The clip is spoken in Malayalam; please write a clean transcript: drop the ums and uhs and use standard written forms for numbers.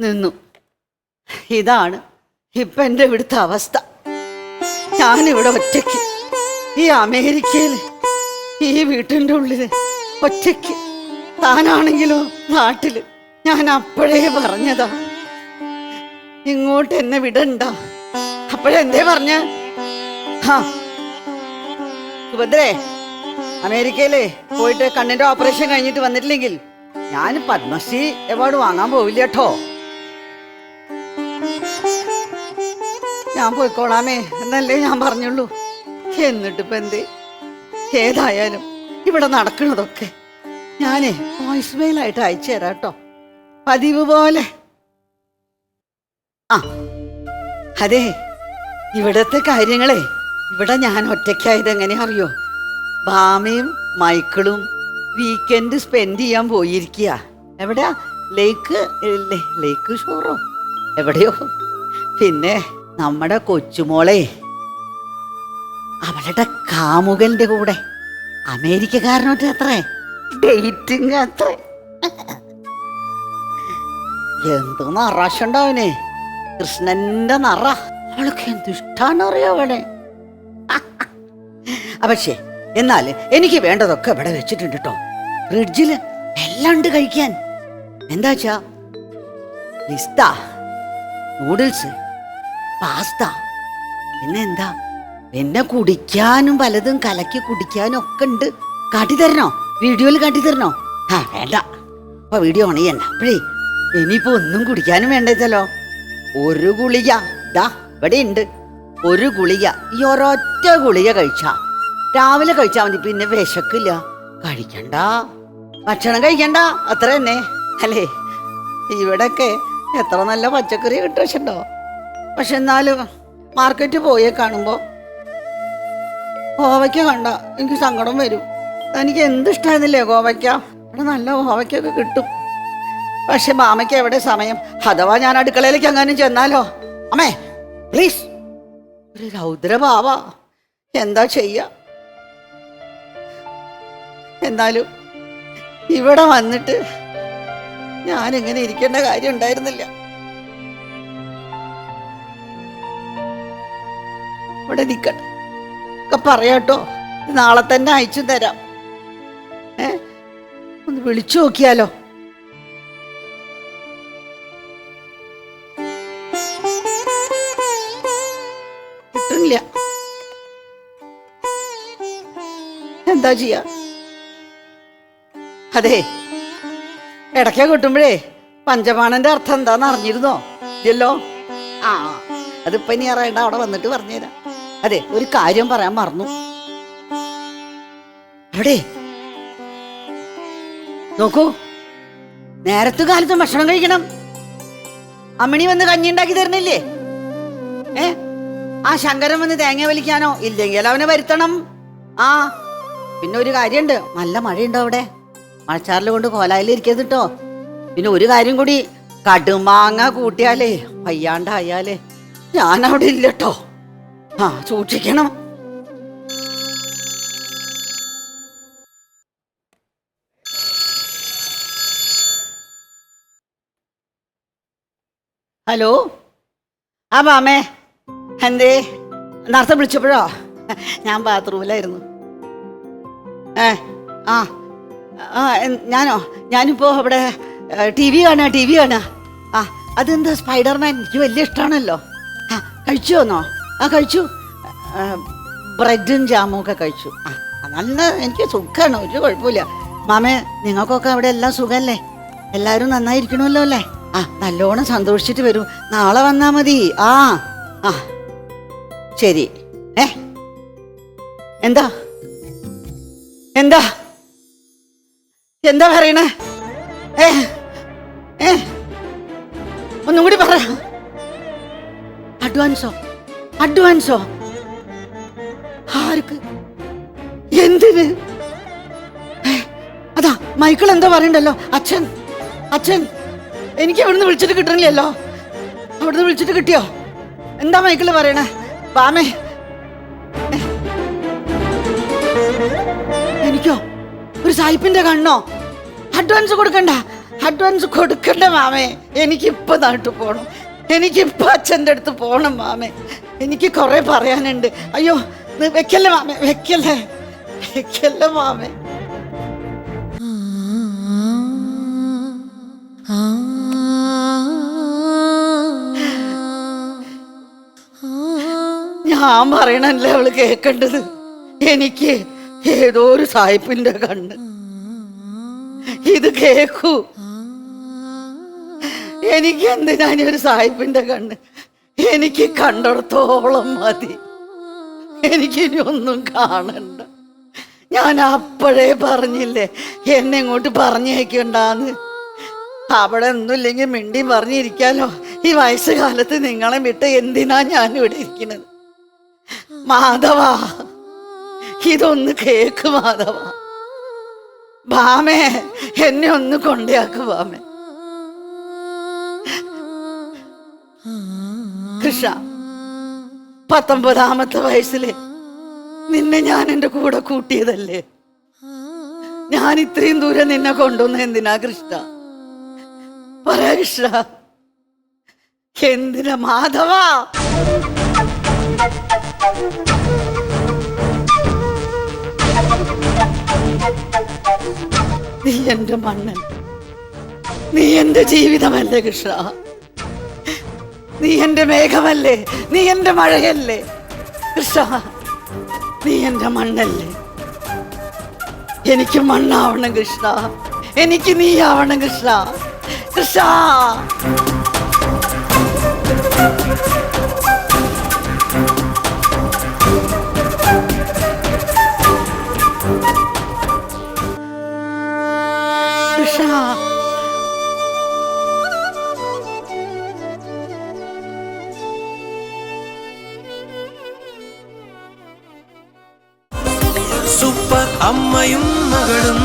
നിന്നു. ഇതാണ് ഇപ്പം എൻ്റെ ഇവിടുത്തെ അവസ്ഥ. ഞാനിവിടെ ഒറ്റയ്ക്ക്, ഈ അമേരിക്കയിൽ, ഈ വീട്ടിൻ്റെ ഉള്ളിൽ ഒറ്റയ്ക്ക്. താനാണെങ്കിലോ നാട്ടിൽ. ഞാൻ അപ്പോഴേ പറഞ്ഞതാ ഇങ്ങോട്ട് എന്നെ വിടണ്ട. അപ്പോഴെന്തേ പറഞ്ഞ? സുഭദ്രേ, അമേരിക്കയിലേ പോയിട്ട് കണ്ണിന്റെ ഓപ്പറേഷൻ കഴിഞ്ഞിട്ട് വന്നിട്ടില്ലെങ്കിൽ ഞാൻ പത്മശ്രീ അവാർഡ് വാങ്ങാൻ പോവില്ല കേട്ടോ. ഞാൻ പോയിക്കോളാമേ എന്നല്ലേ ഞാൻ പറഞ്ഞുള്ളൂ. എന്നിട്ടിപ്പോ എന്തേ? ഏതായാലും ഇവിടെ നടക്കണതൊക്കെ ഞാനേ വോയിസ് മെയിലായിട്ട് അയച്ചു തരാം കേട്ടോ, പതിവ് പോലെ. ആ അതെ, ഇവിടത്തെ കാര്യങ്ങളെ ഇവിടെ ഞാൻ ഒറ്റയ്ക്കായത് എങ്ങനെ അറിയോ? ഭാമയും മൈക്കിളും വീക്കെൻഡ് സ്പെൻഡ് ചെയ്യാൻ പോയിരിക്കുക. എവിടെയാ? ലേക്ക് ഷോറോ എവിടെയോ. പിന്നെ നമ്മുടെ കൊച്ചുമോളെ അവളുടെ കാമുകന്റെ കൂടെ അമേരിക്കക്കാരനോട്ട് അത്രേ ഡേറ്റിങ് അത്രേ. എന്തോ നിറാശുണ്ടാവനെ, കൃഷ്ണന്റെ നിറ. അവൾക്ക് എന്തിഷ്ടാന്നറിയോ അവളെ. പക്ഷേ എന്നാല് എനിക്ക് വേണ്ടതൊക്കെ ഇവിടെ വെച്ചിട്ടുണ്ട് കേട്ടോ. ഫ്രിഡ്ജില് എല്ലാം ഉണ്ട് കഴിക്കാൻ. എന്താച്ചാ പിസ്ത, നൂഡിൽസ്, പാസ്ത, പിന്നെ എന്താ, പിന്നെ കുടിക്കാനും പലതും കലക്കി കുടിക്കാനും ഒക്കെ ഉണ്ട്. കാട്ടിത്തരണോ? വീഡിയോയിൽ കാട്ടിത്തരണോ? ആ വേണ്ട, അപ്പൊ വീഡിയോ ഓൺ ചെയ്യണ്ട. അപ്പോഴേ ഇനിയിപ്പോ ഒന്നും കുടിക്കാനും വേണ്ടല്ലോ. ഒരു ഗുളിക ഇതാ ഇവിടെ ഉണ്ട്. ഒരു ഗുളിക, ഈ ഒരൊറ്റ ഗുളിക കഴിച്ചാ രാവിലെ കഴിച്ചാൽ മതി, പിന്നെ വിശക്കില്ല. കഴിക്കണ്ട, ഭക്ഷണം കഴിക്കണ്ട, അത്ര തന്നെ അല്ലേ. ഇവിടൊക്കെ എത്ര നല്ല പച്ചക്കറി കിട്ടുന്നുണ്ടോ. പക്ഷെ എന്നാലും മാർക്കറ്റ് പോയേ കാണുമ്പോ കോവയ്ക്ക കണ്ട എനിക്ക് സങ്കടം വരും. എനിക്ക് എന്തിഷ്ടായിരുന്നില്ലേ കോവയ്ക്ക. ഇവിടെ നല്ല കോവയ്ക്കൊക്കെ കിട്ടും. പക്ഷെ മാമയ്ക്ക് എവിടെ സമയം? അഥവാ ഞാൻ അടുക്കളയിലേക്ക് എങ്ങാനും ചെന്നാലോ? അമ്മേ പ്ലീസ്, ഒരു രൗദ്രഭാവ. എന്താ ചെയ്യ? എന്നാലും ഇവിടെ വന്നിട്ട് ഞാനിങ്ങനെ ഇരിക്കേണ്ട കാര്യം ഉണ്ടായിരുന്നില്ല. ഇവിടെ നിൽക്കട്ടെ ഒക്കെ പറയാട്ടോ, നാളെ തന്നെ അയച്ചു തരാം. ഒന്ന് വിളിച്ചു നോക്കിയാലോ? കിട്ടുന്നില്ല. എന്താ ചെയ്യാ? അതെ, ഇടയ്ക്ക കിട്ടുമ്പോഴേ പഞ്ചപാണന്റെ അർത്ഥം എന്താന്ന് അറിഞ്ഞിരുന്നോ? ഇല്ലല്ലോ. ആ അതിപ്പോ ഇനി അറിയണ്ട, അവിടെ വന്നിട്ട് പറഞ്ഞുതരാം. അതെ, ഒരു കാര്യം പറയാൻ മറന്നു. അവിടെ നോക്കൂ, നേരത്തെ കാലത്ത് ഭക്ഷണം കഴിക്കണം. അമ്മിണി വന്ന് കഞ്ഞി ഉണ്ടാക്കി തരുന്നില്ലേ? ആ ശങ്കരൻ വന്ന് തേങ്ങ വലിക്കാനോ? ഇല്ലെങ്കിൽ അവനെ വരുത്തണം. ആ പിന്നെ ഒരു കാര്യമുണ്ട്, നല്ല മഴയുണ്ടോ അവിടെ? മഴച്ചാറിൽ കൊണ്ട് കോലായിലിരിക്കരുത് കേട്ടോ. പിന്നെ ഒരു കാര്യം കൂടി, കടുമാങ്ങ കൂട്ടിയാലേ വയ്യാണ്ടായാലേ ഞാനവിടെ ഇല്ലട്ടോ. ആ സൂക്ഷിക്കണം. ഹലോ, ആ മാമേ, എന്തേ നേരത്തെ വിളിച്ചപ്പോഴോ? ഞാൻ ബാത്റൂമിലായിരുന്നു. ആ ആ ഞാനോ? ഞാനിപ്പോ അവിടെ ടി വി കാണാ. ആ അതെന്താ സ്പൈഡർമാൻ, എനിക്ക് വലിയ ഇഷ്ടമാണല്ലോ. ആ കഴിച്ചുവന്നോ? ആ കഴിച്ചു. ബ്രെഡും ജാമും ഒക്കെ കഴിച്ചു. ആ നല്ല, എനിക്ക് സുഖമാണ്, ഒരു കുഴപ്പമില്ല. മാമേ നിങ്ങൾക്കൊക്കെ അവിടെ എല്ലാം സുഖമല്ലേ? എല്ലാവരും നന്നായിരിക്കണമല്ലോ അല്ലേ? ആ നല്ലോണം സന്തോഷിച്ചിട്ട് വരൂ. നാളെ വന്നാ മതി. ആ ആ ശരി. എന്താ എന്താ എന്താ പറയണേ? ഒന്നും കൂടി പറ. അഡ്വാൻസോ? ആർക്ക്? എന്തിന്? അതാ മൈക്കിൾ എന്താ പറയണ്ടല്ലോ. അച്ഛൻ എനിക്ക് അവിടുന്ന് വിളിച്ചിട്ട് കിട്ടണില്ലല്ലോ. അവിടുന്ന് വിളിച്ചിട്ട് കിട്ടിയോ? എന്താ മൈക്കിള് പറയണേ? പാമേ എനിക്കോ? ഒരു സായിപ്പിന്റെ കണ്ണോ? അഡ്വാൻസ് കൊടുക്കണ്ട. അഡ്വാൻസ് കൊടുക്കണ്ട മാമേ. എനിക്കിപ്പോ നാട്ടിൽ പോണം. എനിക്കിപ്പോ അച്ഛൻ്റെ അടുത്ത് പോണം മാമേ. എനിക്ക് കുറെ പറയാനുണ്ട്. അയ്യോ വെക്കല്ലേ മാമേ, വെക്കല്ലേ വെക്കല്ലേ മാമേ. ഞാൻ പറയണല്ലേ അവള് കേക്കണ്ടത്. എനിക്ക് ഏതോ ഒരു സായിപ്പിന്റെ കണ്ണ്. ഇത് കേക്കൂ. എനിക്ക് എന്തിനാ ഒരു സായിപ്പിന്റെ കണ്ണ്? എനിക്ക് കണ്ടിടത്തോളം മതി. എനിക്കിനി ഒന്നും കാണണ്ട. ഞാൻ അപ്പോഴേ പറഞ്ഞില്ലേ എന്നെ ഇങ്ങോട്ട് പറഞ്ഞേക്കണ്ടാന്ന്. അവിടെ ഒന്നുമില്ലെങ്കിൽ മിണ്ടി പറഞ്ഞിരിക്കാലോ. ഈ വയസ്സുകാലത്ത് നിങ്ങളെ വിട്ട് എന്തിനാ ഞാൻ ഇവിടെ ഇരിക്കുന്നത്? മാധവ, ഇതൊന്ന് കേക്ക് മാധവ. ഭാമേ, എന്നെ ഒന്ന് കൊണ്ടയാക്ക് ഭാമേ. കൃഷ്ണ, 19ാമത്തെ വയസ്സില് നിന്നെ ഞാൻ എൻ്റെ കൂടെ കൂട്ടിയതല്ലേ. ഞാൻ ഇത്രയും ദൂരം നിന്നെ കൊണ്ടുവന്ന എന്തിനാ കൃഷ്ണ? പറ കൃഷ്ണ, എന്തിനാ മാധവ? നീ എൻ്റെ മണ്ണൻ, നീ എൻ്റെ ജീവിതമല്ലേ കൃഷ്ണ. നീ എൻ്റെ മേഘമല്ലേ, നീ എൻ്റെ മഴയല്ലേ കൃഷ്ണ. നീ എൻ്റെ മണ്ണല്ലേ. എനിക്ക് മണ്ണാവണം കൃഷ്ണ. എനിക്ക് നീ ആവണം കൃഷ്ണ. കൃഷ്ണ, കൃഷ്ണ. സൂപ്പർ അമ്മയും മകളും